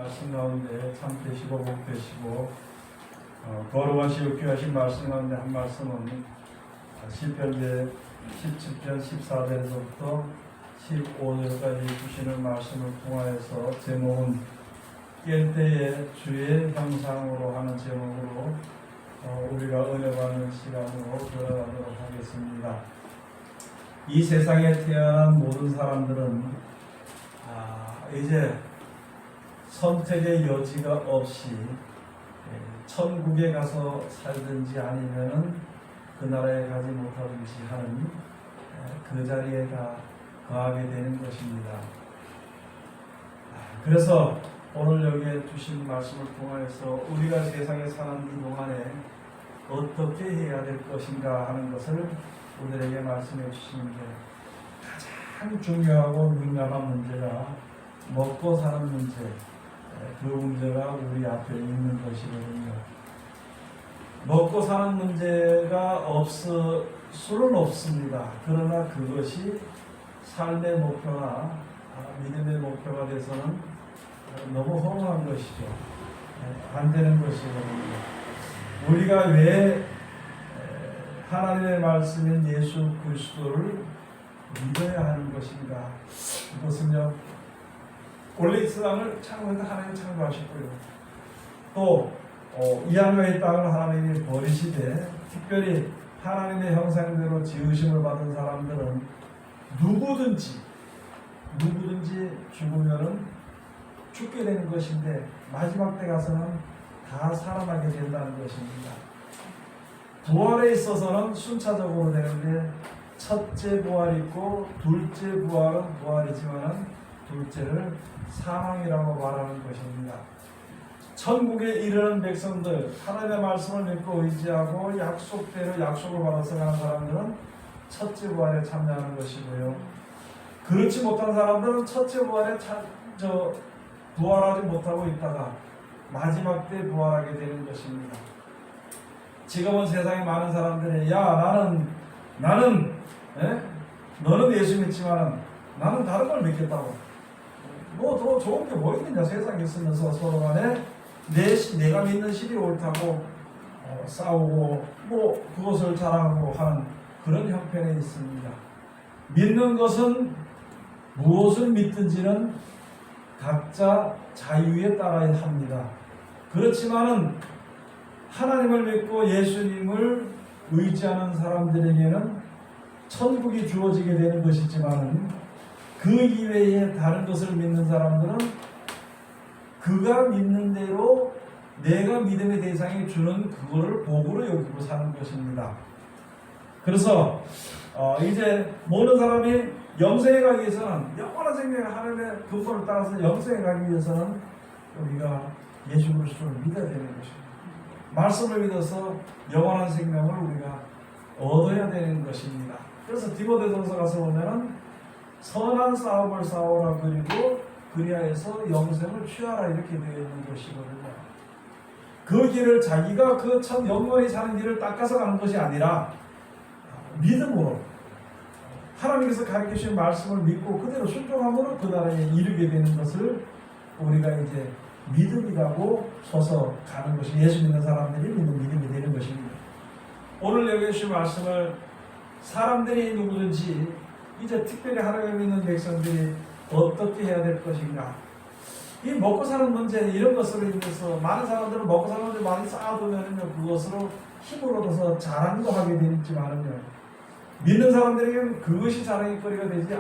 말씀 가운데 참 되시고 복 되시고 거룩하시고 귀하신 말씀 가운데 한 말씀은 시편 17편 14절에서부터 15절까지 주시는 말씀을 통하여서 제목은 깰 때에 주의 형상으로 하는 제목으로 우리가 은혜 받는 시간으로 들어가도록 하겠습니다. 이 세상에 태어난 모든 사람들은 이제 선택의 여지가 없이 천국에 가서 살든지 아니면은 그 나라에 가지 못하든지 하는 그 자리에 다 거하게 되는 것입니다. 그래서 오늘 여기에 주신 말씀을 통하여서 우리가 세상에 사는 이 동안에 어떻게 해야 될 것인가 하는 것을 우리에게 말씀해 주시는 게 가장 중요하고 민감한 문제가 먹고 사는 문제, 그 문제가 우리 앞에 있는 것이거든요. 먹고 사는 문제가 없을 수는 없습니다. 그러나 그것이 삶의 목표나 믿음의 목표가 돼서는 너무 허무한 것이죠. 안 되는 것이거든요. 우리가 왜 하나님의 말씀인 예수 그리스도를 믿어야 하는 것인가? 이것은요, 원래 이 세상을 창조해서 하나님이 창조하셨고요. 또 이 하늘의 땅을 하나님이 버리시되 특별히 하나님의 형상대로 지으심을 받은 사람들은 누구든지 죽으면은 죽게 되는 것인데 마지막 때 가서는 다 살아나게 된다는 것입니다. 부활에 있어서는 순차적으로 되는데 첫째 부활이 있고 둘째 부활은 부활이지만은 둘째를 사망이라고 말하는 것입니다. 천국에 이르는 백성들, 하나님의 말씀을 믿고 의지하고 약속대로 약속을 받아서 가는 사람들은 첫째 부활에 참여하는 것이고요. 그렇지 못한 사람들은 첫째 부활에 부활하지 못하고 있다가 마지막 때 부활하게 되는 것입니다. 지금은 세상에 많은 사람들이 나는 너는 예수 믿지만 나는 다른 걸 믿겠다고. 뭐 더 좋은 게 뭐 있느냐, 세상에 있으면서 서로 간에 내가 믿는 신이 옳다고 싸우고 뭐 그것을 자랑하고 하는 그런 형편에 있습니다. 믿는 것은 무엇을 믿든지는 각자 자유에 따라야 합니다. 그렇지만은 하나님을 믿고 예수님을 의지하는 사람들에게는 천국이 주어지게 되는 것이지만은 그 이외에 다른 것을 믿는 사람들은 그가 믿는 대로 내가 믿음의 대상이 주는 그거를 복으로 여기고 사는 것입니다. 그래서 이제 모든 사람이 영생에 가기 위해서는, 영원한 생명의 하나님의 근본을 따라서 영생에 가기 위해서는 우리가 예수 그리스도를 믿어야 되는 것입니다. 말씀을 믿어서 영원한 생명을 우리가 얻어야 되는 것입니다. 그래서 디모데전서 가서 보면은 선한 싸움을 싸우라, 그리고 그리하여서 영생을 취하라, 이렇게 되어 있는 것이거든요. 그 길을 자기가 그 참 영원히 사는 길을 닦아서 가는 것이 아니라 믿음으로 하나님께서 가르치신 말씀을 믿고 그대로 순종함으로 그 나라에 이르게 되는 것을 우리가 이제 믿음이라고 서서 가는 것이, 예수 믿는 사람들이 믿는 믿음이 되는 것입니다. 오늘 여기 주신 말씀을 사람들이 누구든지, 이제 특별히 하나님을 믿는 백성들이 어떻게 해야 될 것인가, 이 먹고 사는 문제, 이런 것으로 인해서 많은 사람들은 먹고 사는 문제 많이 쌓아두면요, 그것으로 힘을 얻어서 자랑도 하게 되지만은요, 믿는 사람들에게는 그것이 자랑거리가 되지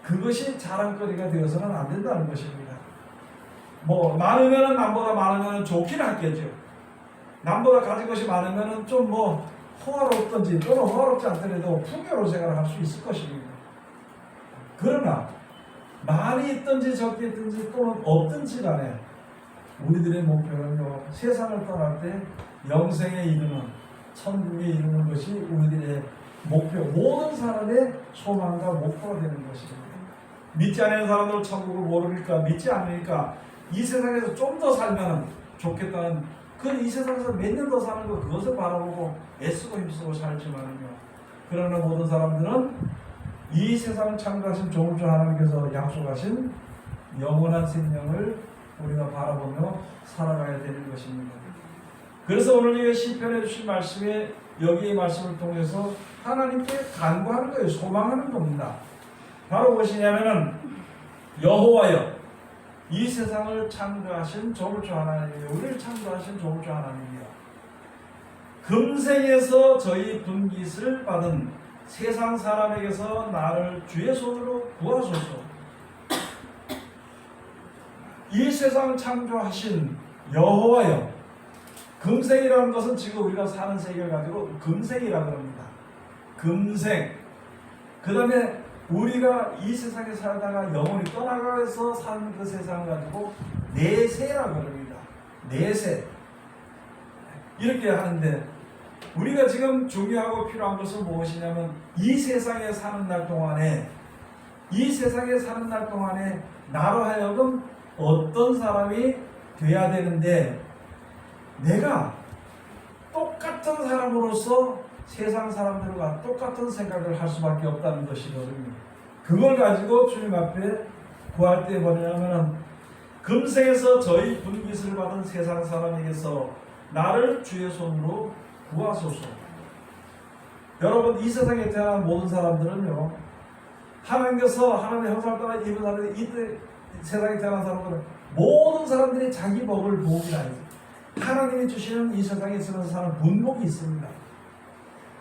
그것이 자랑거리가 되어서는 안 된다는 것입니다. 뭐 많으면은 남보다 많으면 좋기는 하겠죠. 남보다 가진 것이 많으면은 좀 뭐 호화롭든지 또는 호화롭지 않더라도 풍요로운 생활을 할 수 있을 것입니다. 그러나 많이 있든지 적게 있든지 또는 없든지 간에 우리들의 목표는요, 세상을 떠날 때 영생에 이르는, 천국에 이르는 것이 우리들의 목표, 모든 사람의 소망과 목표가 되는 것입니다. 믿지 않는 사람들은 천국을 모르니까, 믿지 않으니까 이 세상에서 좀 더 살면 좋겠다는, 이 세상에서 몇 년 더 사는 거, 그것을 바라보고 애쓰고 힘쓰고 살지만요, 그러나 모든 사람들은 이 세상을 창조하신 조물주 하나님께서 약속하신 영원한 생명을 우리가 바라보며 살아가야 되는 것입니다. 그래서 오늘 이 시편해 주신 말씀에 여기의 말씀을 통해서 하나님께 간구하는 거예요. 소망하는 겁니다. 바로 무엇이냐면은 여호와여, 이 세상을 창조하신 조물주 하나님이요, 우리를 창조하신 조물주 하나님이요, 금생에서 저희 분깃을 받은 세상 사람에게서 나를 주의 손으로 구하소서. 이 세상 창조하신 여호와여, 금생이라는 것은 지금 우리가 사는 세계를 가지고 금생이라고 합니다. 금생. 그 다음에 우리가 이 세상에 살다가 영원히 떠나가서 사는 그 세상을 가지고 내세라고 합니다. 내세. 이렇게 하는데 우리가 지금 중요하고 필요한 것은 무엇이냐면 이 세상에 사는 날 동안에 나로 하여금 어떤 사람이 돼야 되는데 내가 똑같은 사람으로서 세상 사람들과 똑같은 생각을 할 수밖에 없다는 것이거든요. 그걸 가지고 주님 앞에 구할 때 뭐냐면은 금생에서 저희 분깃을 받은 세상 사람에게서 나를 주의 손으로 구하소서. 여러분, 이 세상에 태어난 모든 사람들은요, 하나님께서 하나님의 형상을 따라 입은 사람들이 이때 세상에 태어난 사람들은 모든 사람들이 자기 복을 보기라 해요. 하나님이 주시는 이 세상에 있으면서 사는 분복이 있습니다.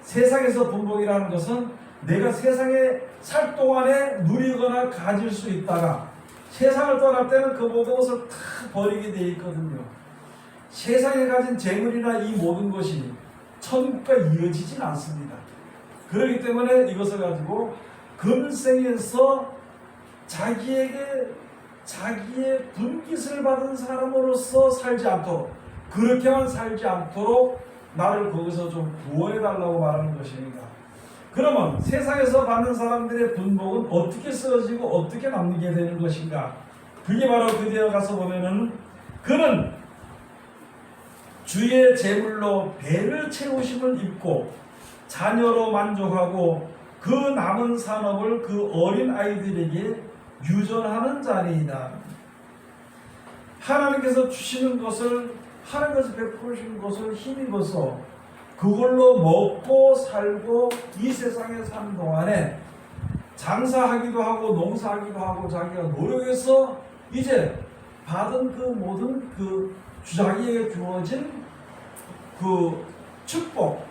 세상에서 분복이라는 것은 내가 세상에 살 동안에 누리거나 가질 수 있다가 세상을 떠날 때는 그 모든 것을 다 버리게 되어 있거든요. 세상에 가진 재물이나 이 모든 것이 천국과 이어지진 않습니다. 그렇기 때문에 이것을 가지고 금생에서 자기의 분깃을 받은 사람으로서 살지 않도록, 그렇게만 살지 않도록 나를 거기서 좀 구원해달라고 말하는 것입니다. 그러면 세상에서 받는 사람들의 분복은 어떻게 쓰여지고 어떻게 남게 되는 것인가? 그게 바로 그 뒤에 가서 보면은 그는 주의 제물로 배를 채우심을 입고 자녀로 만족하고 그 남은 산업을 그 어린 아이들에게 유전하는 자리이다. 하나님께서 주시는 것을, 하나님께서 베푸시는 것을 힘입어서 그걸로 먹고 살고 이 세상에 사는 동안에 장사하기도 하고 농사하기도 하고 자기가 노력해서 이제 받은 그 모든 그 자기에게 주어진 그 축복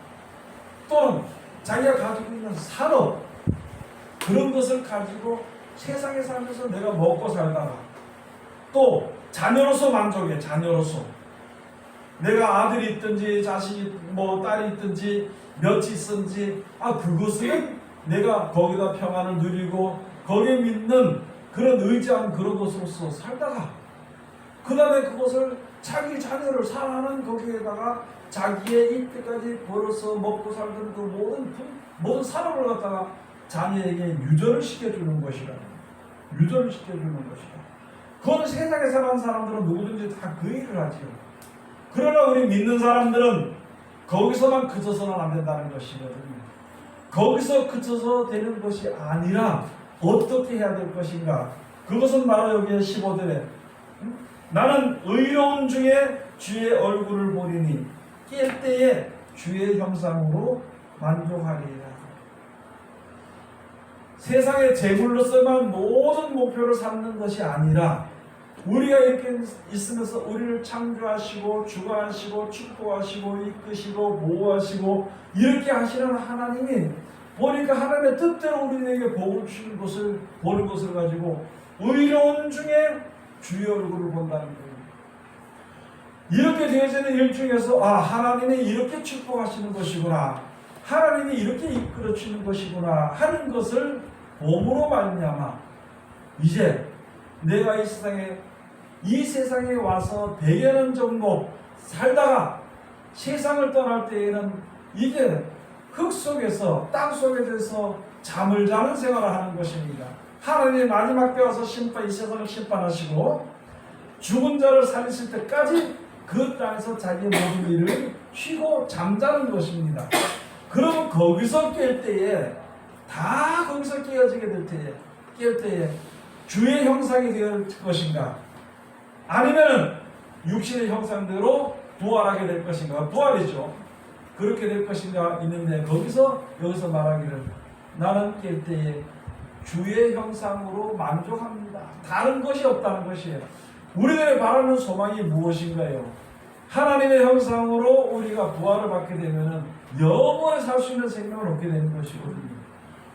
또는 자기가 가지고 있는 산업, 그런 것을 가지고 세상에 살면서 내가 먹고 살다가 또 자녀로서 만족해. 자녀로서 내가 아들이 있든지 자식이 딸이 있든지 몇이 있든지 그것은 내가 거기다 평안을 누리고 거기에 믿는 그런 의지한 그런 것으로서 살다가 그 다음에 그것을 자기 자녀를 사랑하는 거기에다가 자기의 이때까지 벌어서 먹고 살던 그 모든 산업을 갖다가 자녀에게 유전을 시켜주는 것이라. 유전을 시켜주는 것이다. 그건 세상에 사는 사람들은 누구든지 다 그 일을 하지요. 그러나 우리 믿는 사람들은 거기서만 그쳐서는 안 된다는 것이거든요. 거기서 그쳐서 되는 것이 아니라 어떻게 해야 될 것인가? 그것은 바로 여기에 15절에 나는 의로운 중에 주의 얼굴을 보리니 깰 때에 주의 형상으로 만족하리라. 세상의 재물로서만 모든 목표를 삼는 것이 아니라 우리가 이렇게 있으면서 우리를 창조하시고 주관하시고 축복하시고 이끄시고 보호하시고 이렇게 하시는 하나님이 보니까 하나님의 뜻대로 우리에게 복을 주시는 것을 보는 것을 가지고 의로운 중에 주의 얼굴을 본다는 거예요. 이렇게 되어지는 일 중에서 하나님이 이렇게 축복하시는 것이구나, 하나님이 이렇게 이끌어 주시는 것이구나 하는 것을 봄으로 말미암아 이제 내가 이 세상에 와서 100여 년 정도 살다가 세상을 떠날 때에는 이제 흙 속에서 땅 속에서 잠을 자는 생활을 하는 것입니다. 하나님이 마지막 때 와서 이 세상을 심판하시고 죽은 자를 살리실 때까지 그 땅에서 자기의 모든 일을 쉬고 잠자는 것입니다. 그럼 거기서 깰 때에 다 거기서 깨어지게 될 때에 깰 때에 주의 형상이 될 것인가? 아니면 육신의 형상대로 부활하게 될 것인가? 부활이죠. 그렇게 될 것인가 있는데 여기서 말하기를 나는 깰 때에 주의 형상으로 만족합니다. 다른 것이 없다는 것이에요. 우리들의 바라는 소망이 무엇인가요? 하나님의 형상으로 우리가 부활을 받게 되면 영원히 살 수 있는 생명을 얻게 되는 것이거든요.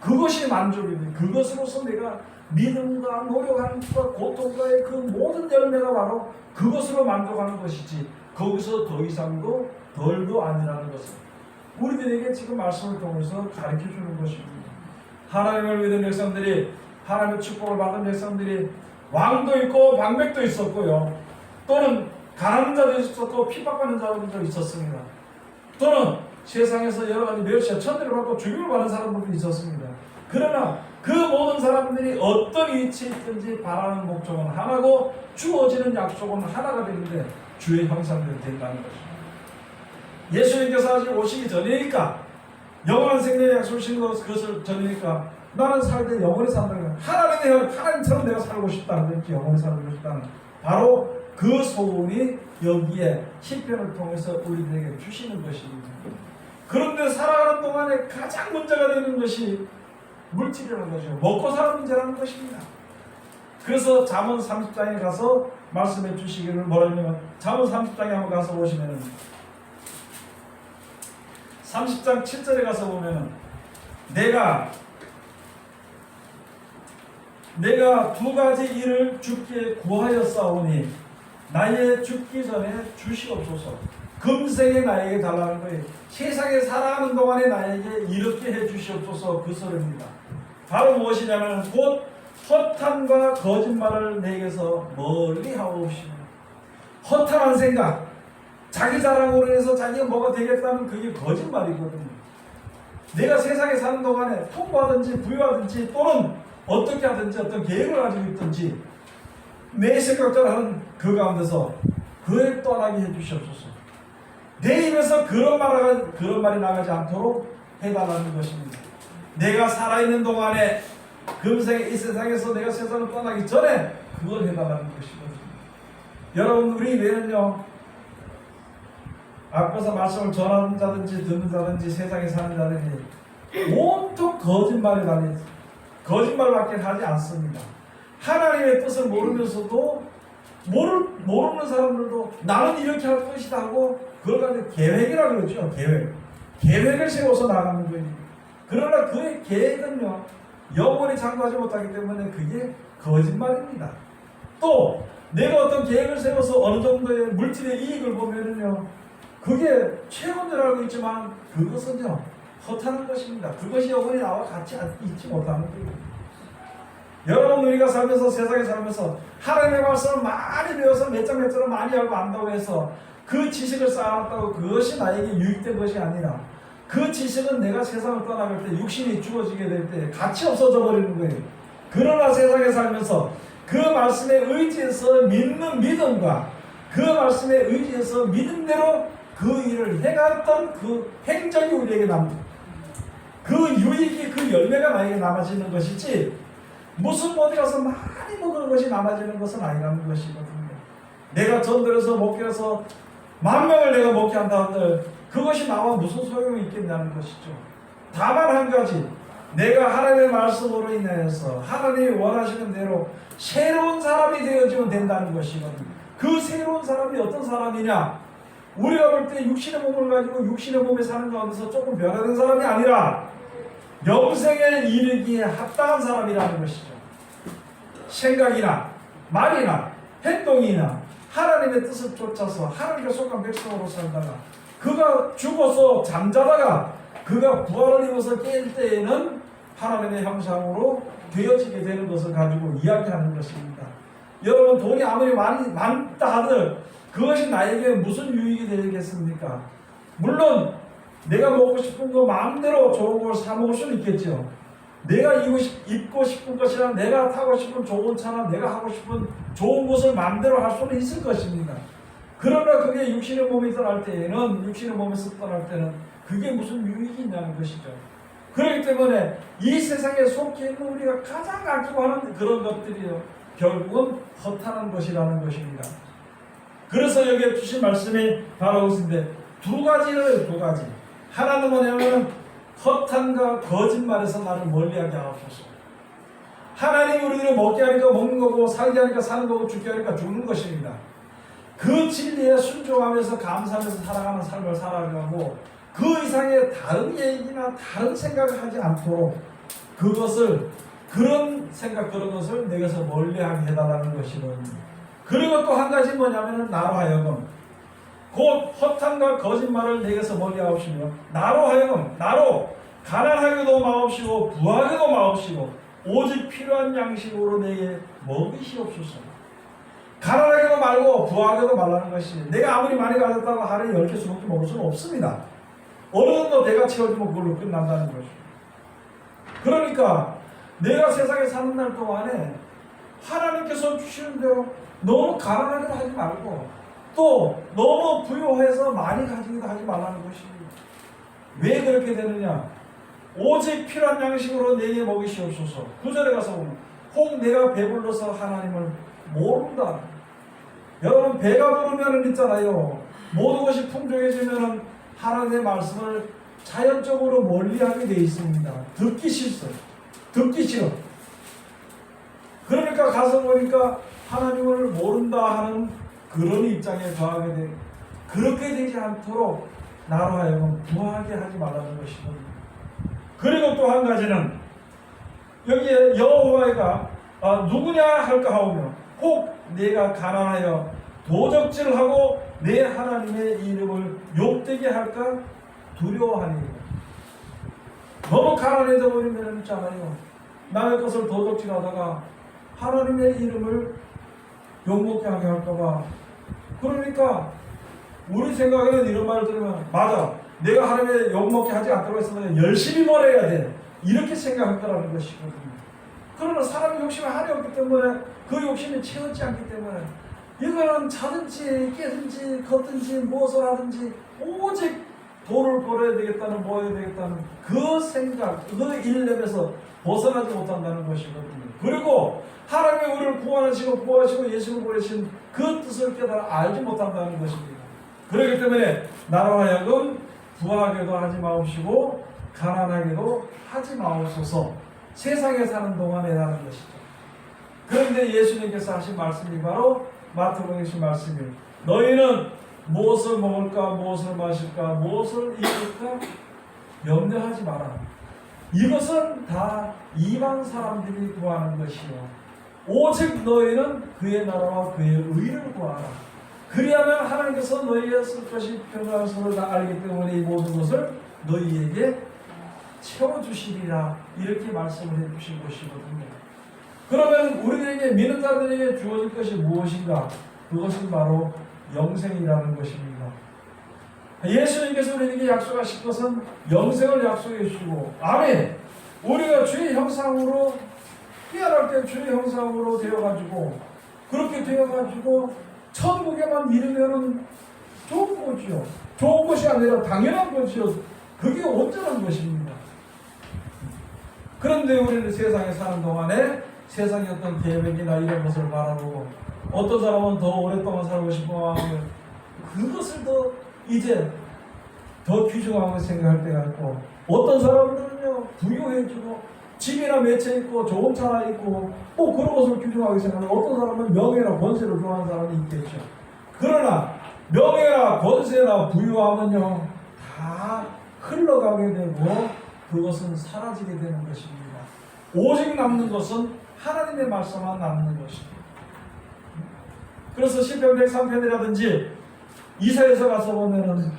그것이 만족입니다. 그것으로서 내가 믿음과 노력과 고통과의 그 모든 열매가 바로 그것으로 만족하는 것이지 거기서 더 이상도 덜도 아니라는 것을 우리들에게 지금 말씀을 통해서 가르쳐주는 것입니다. 하나님을 믿은 백성들이 하나님의 축복을 받은 백성들이 왕도 있고 방백도 있었고요. 또는 가난한 자도 있었고 핍박받는 자도 있었습니다. 또는 세상에서 여러 가지 멸시와 천대를 받고 죽임을 받는 사람들도 있었습니다. 그러나 그 모든 사람들이 어떤 위치에 있든지 바라는 목적은 하나고 주어지는 약속은 하나가 되는데 주의 형상대로 된다는 것입니다. 예수님께서 아직 오시기 전이니까 영원한 생명의 약속을 주신 그것을 전이니까 나는 살 때 영원히 산다는 하나님처럼 내가 살고 싶다는 이렇게 영원히 살고 싶다는 바로 그 소원이 여기에 시편을 통해서 우리들에게 주시는 것입니다. 그런데 살아가는 동안에 가장 문제가 되는 것이 물질이라는 것이죠. 먹고 사는 문제라는 것입니다. 그래서 잠언 30장에 가서 말씀해 주시기를 뭐라냐면 잠언 30장에 한번 가서 보시면 30장 7절에 가서 보면 내가 두 가지 일을 주께 구하였사오니 나의 죽기 전에 주시옵소서. 금생에 나에게 달라는 거예요. 세상에 살아가는 동안에 나에게 이렇게 해 주시옵소서. 그 소리입니다. 바로 무엇이냐면 곧 허탄과 거짓말을 내게서 멀리 하옵시며 허탄한 생각 자기 자랑으로 해서 자기가 뭐가 되겠다는 그게 거짓말이거든요. 내가 세상에 사는 동안에 통보하든지 부유하든지 또는 어떻게 하든지 어떤 계획을 가지고 있든지 내 생각대로 하는 그 가운데서 그를 떠나게 해주시옵소서. 내 입에서 그런 말이 나가지 않도록 해달라는 것입니다. 내가 살아있는 동안에 금생에 이 세상에서 내가 세상을 떠나기 전에 그걸 해달라는 것이거든요. 여러분 우리 외에는요 앞에서 말씀을 전하는 자든지 듣는 자든지 세상에 사는 자들이 온통 거짓말에 달려있어요. 거짓말밖에 하지 않습니다. 하나님의 뜻을 모르면서도 모르는 사람들도 나는 이렇게 할 것이다 하고 그걸 가지고 계획이라고 그러죠. 계획을 세워서 나가는 거예요. 그러나 그의 계획은요 영원히 장구하지 못하기 때문에 그게 거짓말입니다. 또 내가 어떤 계획을 세워서 어느 정도의 물질의 이익을 보면은요 그게 최고인 줄 알고 있지만 그것은요 허탄한 것입니다. 그것이 영원히 나와 같이 있지 못하는 거예요. 여러분 우리가 살면서 세상에 살면서 하나님의 말씀을 많이 배워서 몇 장을 많이 알고 안다고 해서 그 지식을 쌓아놨다고 그것이 나에게 유익된 것이 아니라 그 지식은 내가 세상을 떠나갈 때 육신이 죽어지게 될 때 가치 없어져 버리는 거예요. 그러나 세상에 살면서 그 말씀에 의지해서 믿는 믿음과 그 말씀에 의지해서 믿음대로 그 일을 행했던 그 행적이 우리에게 남습니다. 그 유익이 그 열매가 나에게 남아지는 것이지 무슨 어디 가서 많이 먹은 것이 남아지는 것은 아니라는 것이거든요. 내가 전들어서 목회해서 10,000명을 내가 먹게 한다 한들 그것이 나와 무슨 소용이 있겠냐는 것이죠. 다만 한 가지 내가 하나님의 말씀으로 인해서 하나님이 원하시는 대로 새로운 사람이 되어지면 된다는 것이거든요. 그 새로운 사람이 어떤 사람이냐 우리가 볼 때 육신의 몸을 가지고 육신의 몸에 사는 가운데서 조금 변화된 사람이 아니라 영생에 이르기에 합당한 사람이라는 것이죠. 생각이나 말이나 행동이나 하나님의 뜻을 쫓아서 하나님께 속한 백성으로 살다가 그가 죽어서 잠자다가 그가 부활을 입어서 깰 때에는 하나님의 형상으로 되어지게 되는 것을 가지고 이야기하는 것입니다. 여러분 돈이 아무리 많다 하들 그것이 나에게 무슨 유익이 되겠습니까? 물론 내가 먹고 싶은 거 마음대로 좋은 걸 사 먹을 수는 있겠죠. 내가 입고 싶은 것이나 내가 타고 싶은 좋은 차나 내가 하고 싶은 좋은 것을 마음대로 할 수는 있을 것입니다. 그러나 그게 육신의 몸이 떠날 때에는 육신의 몸에서 떠날 때는 그게 무슨 유익이 있냐는 것이죠. 그렇기 때문에 이 세상에 속해 있는 우리가 가장 아끼고 하는 그런 것들이요 결국은 허탄한 것이라는 것입니다. 그래서 여기에 주신 말씀이 바로 그것인데 두 가지를 두 가지. 하나는 뭐냐면 허탄과 거짓말에서 나를 멀리하게 하옵소서. 하나님 우리들을 먹게 하니까 먹는 거고 살게 하니까 사는 거고 죽게 하니까 죽는 것입니다. 그 진리에 순종하면서 감사하면서 살아가는 삶을 살아가고 그 이상의 다른 얘기나 다른 생각을 하지 않도록 그것을 그런 생각 그런 것을 내게서 멀리하게 해달라는 것이거든요. 그리고 또 한 가지 뭐냐면 나로 하여금 곧 허탄과 거짓말을 내게서 멀리하옵시며 나로 하여금 나로 가난하게도 마옵시고 부하게도 마옵시고 오직 필요한 양식으로 내게 먹이시옵소서. 가난하게도 말고 부하게도 말라는 것이 내가 아무리 많이 가졌다고 하루에 10개 20개 먹을 수는 없습니다. 어느 정도 배가 채워지면 그걸로 끝난다는 것이죠. 그러니까 내가 세상에 사는 날 동안에 하나님께서 주시는 대로 너무 가난하게도 하지 말고 또 너무 부유해서 많이 가지기도 하지 말라는 것입니다. 왜 그렇게 되느냐? 오직 필요한 양식으로 내게 먹이시옵소서. 9절에 가서 보면 혹 내가 배불러서 하나님을 모른다. 여러분 배가 부르면 있잖아요. 모든 것이 풍족해지면 하나님의 말씀을 자연적으로 멀리하게 되어 있습니다. 듣기 싫어요. 듣기 싫어. 그러니까 가서 보니까 하나님을 모른다 하는 그런 입장에 거하게 돼. 그렇게 되지 않도록 나로 하여금 부하게 하지 말라는 것이거든요. 그리고 또 한 가지는 여기에 여호와가 누구냐 할까 하오며 혹 내가 가난하여 도적질하고 내 하나님의 이름을 욕되게 할까 두려워하니. 너무 가난해져 버리면 있잖아요. 남의 것을 도적질하다가 하나님의 이름을 욕먹게 하게 할까봐. 그러니까 우리 생각에는 이런 말을 들으면 맞아. 내가 하나님의 욕먹게 하지 않도록 했으면 열심히 뭘 해야 돼. 이렇게 생각할 거라는 것이거든요. 그러나 사람의 욕심이 한이 없기 때문에 그 욕심이 채워지지 않기 때문에 이거는 자든지 깨든지 걷든지 무엇을 하든지 오직 돈을 벌어야 되겠다는 모아야 되겠다는 그 생각 그 일념에서 벗어나지 못한다는 것이거든요. 그리고 하나님이 우리를 구원하시고 구하시고 예수를 보내신 그 뜻을 깨달아 알지 못한다는 것입니다. 그렇기 때문에 나로 하여금 부하게도 하지 마옵시고 가난하게도 하지 마옵소서. 세상에 사는 동안에라는 것이죠. 그런데 예수님께서 하신 말씀이 바로 마태복음에 주신 말씀이에요. 너희는 무엇을 먹을까 무엇을 마실까 무엇을 입을까 염려하지 마라. 이것은 다 이방 사람들이 구하는 것이요 오직 너희는 그의 나라와 그의 의를 구하라. 그리하면 하나님께서 너희의 쓸 것이 평안한 것을 다 알기 때문에 이 모든 것을 너희에게 채워주시리라. 이렇게 말씀을 해주신 것이거든요. 그러면 우리들에게 믿는 자들에게 주어질 것이 무엇인가? 그것은 바로 영생이라는 것입니다. 예수님께서 우리에게 약속하신 것은 영생을 약속해 주시고 아멘. 우리가 주의 형상으로 깨어날 때 주의 형상으로 되어가지고 그렇게 되어가지고 천국에만 이르면은 좋은 것이요. 좋은 것이 아니라 당연한 것이요. 그게 온전한 것입니다. 그런데 우리는 세상에 사는 동안에 세상의 어떤 계획이나 이런 것을 바라보고 어떤 사람은 더 오랫동안 살고 싶어 하면 그것을 더 이제 더 귀중하게 생각할 때가 있고 어떤 사람들은요 부유해지고 집이나 몇 채 있고 좋은 차나 있고 꼭 그런 것을 귀중하게 생각하고 어떤 사람은 명예나 권세를 좋아하는 사람이 있겠죠. 그러나 명예나 권세나 부유함은요 다 흘러가게 되고 그것은 사라지게 되는 것입니다. 오직 남는 것은 하나님의 말씀만 남는 것입니다. 그래서 시편 103편이라든지 이사야서 가서 보면은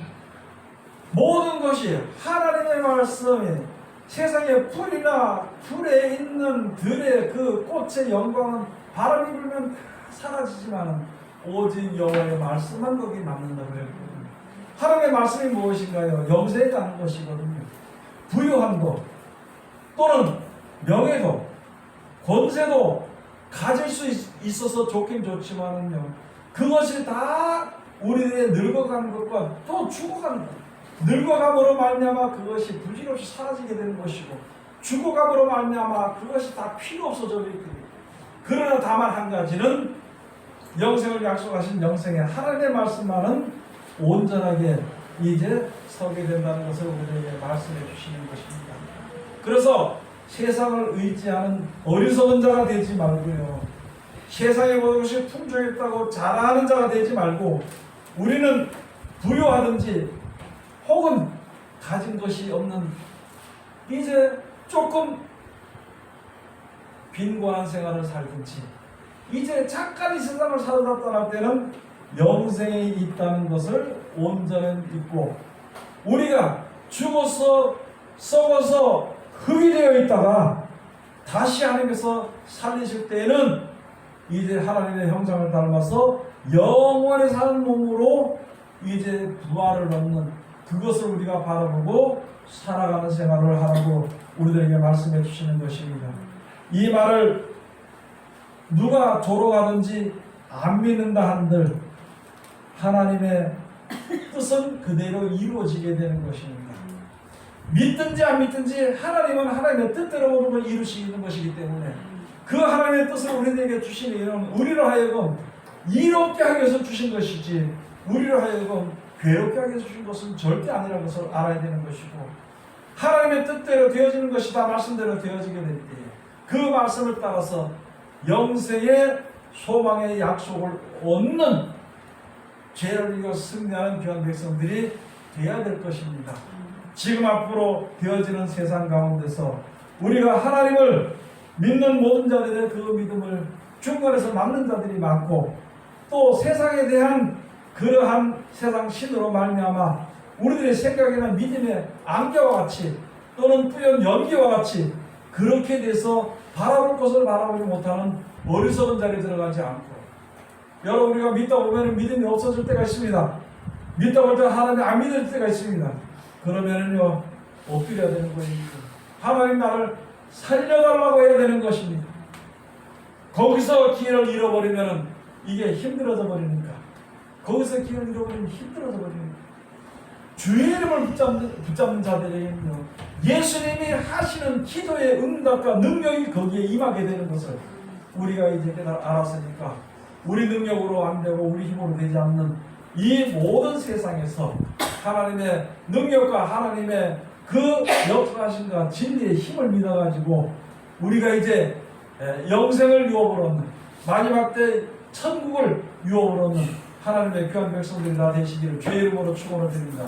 모든 것이 하나님의 말씀이 세상의 풀이나 풀에 있는 들의 그 꽃의 영광은 바람이 불면 사라지지만 오직 여호와의 말씀만 거기 남는다고 했거든요. 하나님의 말씀이 무엇인가요? 영생이라는 것이거든요. 부유함도 또는 명예도 권세도 가질 수 있어서 좋긴 좋지만은요 그것이 다 우리들의 늙어가는 것과 또 죽어가는 것 늙어감으로 말미암아 그것이 부질없이 사라지게 되는 것이고 죽어감으로 말미암아 그것이 다 필요 없어져 있거든요. 그러나 다만 한 가지는 영생을 약속하신 영생의 하나님의 말씀만은 온전하게 이제 서게 된다는 것을 우리에게 말씀해 주시는 것입니다. 그래서 세상을 의지하는 어리석은 자가 되지 말고요, 세상의 모든 것이 풍족했다고 자랑하는 자가 되지 말고, 우리는 부유하든지 혹은 가진 것이 없는 이제 조금 빈곤한 생활을 살든지, 이제 잠깐 이 세상을 살다 떠날 때는 영생이 있다는 것을 온전히 믿고, 우리가 죽어서 썩어서 흙이 되어 있다가 다시 하나님께서 살리실 때에는 이제 하나님의 형상을 닮아서 영원히 사는 몸으로 이제 부활을 얻는 그것을 우리가 바라보고 살아가는 생활을 하라고 우리들에게 말씀해 주시는 것입니다. 이 말을 누가 조롱하든지 안 믿는다 한들 하나님의 뜻은 그대로 이루어지게 되는 것입니다. 믿든지 안 믿든지 하나님은 하나님의 뜻대로 모든 걸 이루시는 것이기 때문에 그 하나님의 뜻을 우리에게 주시는 이유는 우리로 하여금 이롭게 하기 위해서 주신 것이지, 우리로 하여금 괴롭게 하기 위해서 주신 것은 절대 아니라는 것을 알아야 되는 것이고, 하나님의 뜻대로 되어지는 것이 다 말씀대로 되어지게 될 때에 그 말씀을 따라서 영생의 소망의 약속을 얻는 죄를 이겨 승리하는 귀한 백성들이 되어야 될 것입니다. 지금 앞으로 되어지는 세상 가운데서 우리가 하나님을 믿는 모든 자들의 그 믿음을 중간에서 막는 자들이 많고, 또 세상에 대한 그러한 세상 신으로 말미암아 우리들의 생각에는 믿음의 안개와 같이 또는 뿌연 연기와 같이 그렇게 돼서 바라볼 것을 바라보지 못하는 어리석은 자리에 들어가지 않고, 여러분, 우리가 믿다 보면 믿음이 없어질 때가 있습니다. 믿다 볼 때 하나님 안 믿을 때가 있습니다. 그러면은요, 엎드려야 되는 것입니다. 하나님 나를 살려달라고 해야 되는 것입니다. 거기서 기회를 잃어버리면 이게 힘들어져 버리니까, 거기서 기회를 잃어버리면 힘들어져 버리니까 주의 이름을 붙잡는 자들에게는요, 예수님이 하시는 기도의 응답과 능력이 거기에 임하게 되는 것을 우리가 이제 알았으니까, 우리 능력으로 안 되고 우리 힘으로 되지 않는 이 모든 세상에서 하나님의 능력과 하나님의 그 역사하신과 진리의 힘을 믿어가지고 우리가 이제 영생을 유업으로 얻는, 마지막 때 천국을 유업으로 얻는 하나님의 귀한 백성들이 다 되시기를 주의 이름으로 축원을 드립니다.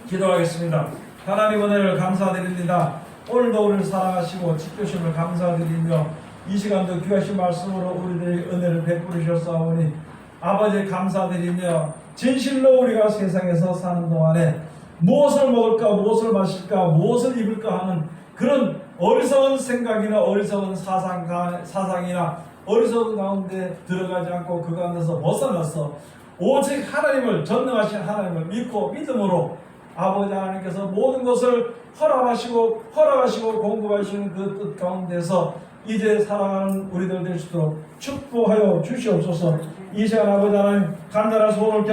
기도하겠습니다. 하나님, 은혜를 감사드립니다. 오늘도 우리를 사랑하시고 지켜주심을 감사드리며 이 시간도 귀하신 말씀으로 우리들의 은혜를 베풀으셨사오니 아버지 감사드리며, 진실로 우리가 세상에서 사는 동안에 무엇을 먹을까, 무엇을 마실까, 무엇을 입을까 하는 그런 어리석은 생각이나 어리석은 사상이나 어리석은 가운데 들어가지 않고 그 가운데서 벗어나서 오직 하나님을, 전능하신 하나님을 믿고 믿음으로 아버지 하나님께서 모든 것을 허락하시고 공급하시는 그 뜻 가운데서 이제 살아가는 우리들 될 수 있도록 축복하여 주시옵소서. 이 시간 아버지 하나님 간절한 소원을